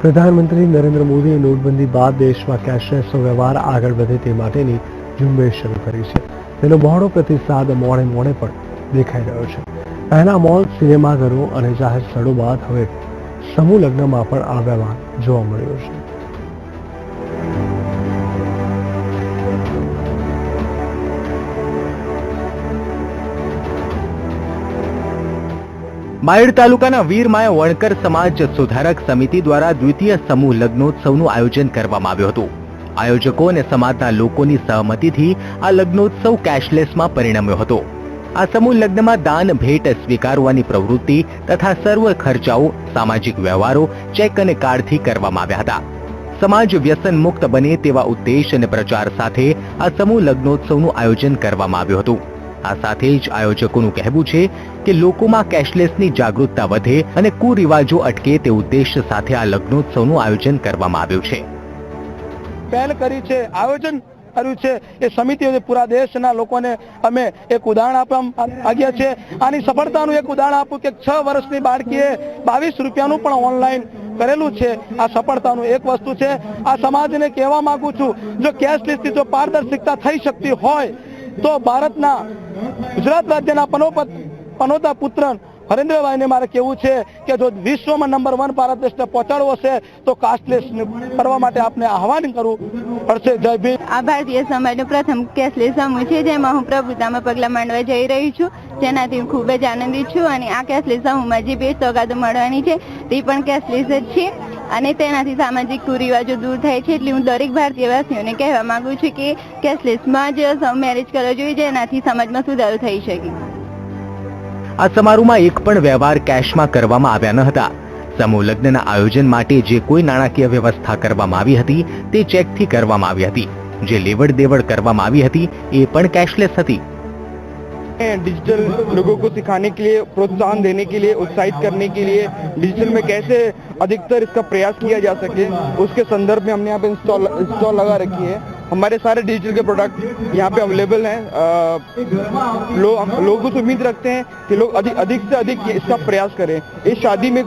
પ્રધાનમંત્રી નરેન્દ્ર મોદીએ નોટબંધી બાદ દેશમાં કેશલેસનો વ્યવહાર આગળ વધે તે માટેની ઝુંબેશ શરૂ કરી છે. તેનો બહોળો પ્રતિસાદ મોડે પણ દેખાઈ રહ્યો છે. પહેલા મોલ, સિનેમાઘરો અને જાહેર સ્થળો બાદ હવે સમૂહ લગ્નમાં પણ આ વ્યવહાર જોવા મળ્યો છે. બાયડ તાલુકાના વીરમાયા વણકર સમાજ સુધારક સમિતિ દ્વારા દ્વિતીય સમૂહ લગ્નોત્સવનું આયોજન કરવામાં આવ્યું હતું. આયોજકો અને સમાજના લોકોની સહમતિથી આ લગ્નોત્સવ કેશલેસમાં પરિણમ્યો હતો. આ સમૂહ લગ્નમાં દાન ભેટ સ્વીકારવાની પ્રવૃત્તિ તથા સર્વ ખર્ચાઓ, સામાજિક વ્યવહારો ચેક અને કાર્ડથી કરવામાં આવ્યા હતા. સમાજ વ્યસન મુક્ત બને તેવા ઉદ્દેશ અને પ્રચાર સાથે આ સમૂહ લગ્નોત્સવનું આયોજન કરવામાં આવ્યું હતું. આ સાથે જ આયોજકોનું કહેવું છે કે લોકોમાં કેશલેસની જાગૃતતા વધે અને કુરિવાજો અટકે તે ઉદ્દેશ સાથે આ લગ્નોત્સવનું આયોજન કરવામાં આવ્યું છે. પહેલ કરી છે, આયોજન કર્યું છે એ સમિતિઓ પૂરા દેશના લોકોને અમે એક ઉદાહરણ આપવા માંગ્યા છે. આની સફળતાનું એક ઉદાહરણ આપું કે 6 વર્ષની બાળકીએ 22 રૂપિયાનું પણ ઓનલાઈન કરેલું છે. આ સફળતાનું એક વસ્તુ છે. આ સમાજને કહેવા માંગુ છું, જો કેશલેસથી જો પારદર્શિકતા થઈ શકતી હોય તો ભારતના ગુજરાત રાજ્યના પનોતા પુત્ર હરેન્દ્રભાઈને મારે કહેવું છે કે જો વિશ્વમાં નંબર 1 ભારત દેશને પહોંચાડવો છે તો કેશલેસ કરવા માટે આપણે આહવાન કરવું પડશે. જય ભીમ. આ ભારતીય સમાજનો પ્રથમ કેશલેસ સમૂહ છે, જેમાં હું પ્રભુતામાં પગલાં માંડવા જઈ રહી છું, જેનાથી હું ખૂબ જ આનંદિત છું. અને આ કેશલેસ સમૂહમાં જે ભેટ સોગાદો મળવાની છે તે પણ કેશલેસ જ છે અને તેનાથી સામાજિક કુરિવાજો દૂર થાય છે. એટલે હું દરેક ભારતીય વાસીઓને કહેવા માંગુ છું કે કેશલેસમાં જ મેરેજ કરવા જોઈએ, જેનાથી સમાજમાં સુધારો થઈ શકે. આ સમારોહમાં એક પણ વ્યવહાર કેશમાં કરવામાં આવ્યા ન હતા. સમૂહ લગ્નના આયોજન માટે જે કોઈ નાણાકીય વ્યવસ્થા કરવામાં આવી હતી તે ચેકથી કરવામાં આવી હતી. જે લેવડ દેવડ કરવામાં આવી હતી એ પણ કેશલેસ હતી. डिजिटल लोगों को सिखाने के लिए, प्रोत्साहन देने के लिए, उत्साहित करने के लिए डिजिटल में कैसे अधिकतर इसका प्रयास किया जा सके, उसके संदर्भ में हमने यहाँ पे स्टॉल लगा रखी है. हमारे सारे डिजिटल के प्रोडक्ट यहाँ पे अवेलेबल हैं. लोगों से उम्मीद रखते हैं कि लोग अधिक से अधिक इसका प्रयास करें. इस शादी में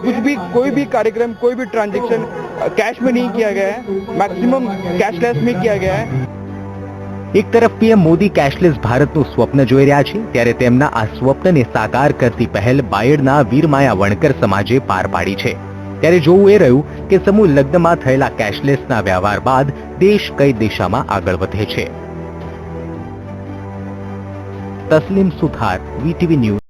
कोई भी कार्यक्रम, कोई भी ट्रांजेक्शन कैश में नहीं किया गया है, मैक्सिमम कैशलेस में किया गया है. એક તરફ પીએમ મોદી કેશલેસ ભારતનું સ્વપ્ન જોઈ રહ્યા છે, ત્યારે તેમના આ સ્વપ્નને સાકાર કરતી પહેલ બાયડના વીરમાયા વણકર સમાજે પાર પાડી છે. ત્યારે જોવું એ રહ્યું કે સમૂહ લગ્નમાં થયેલા કેશલેસના વ્યવહાર બાદ દેશ કઈ દિશામાં આગળ વધે છે. તસ્લીમ સુથાર, વીટીવી ન્યૂઝ.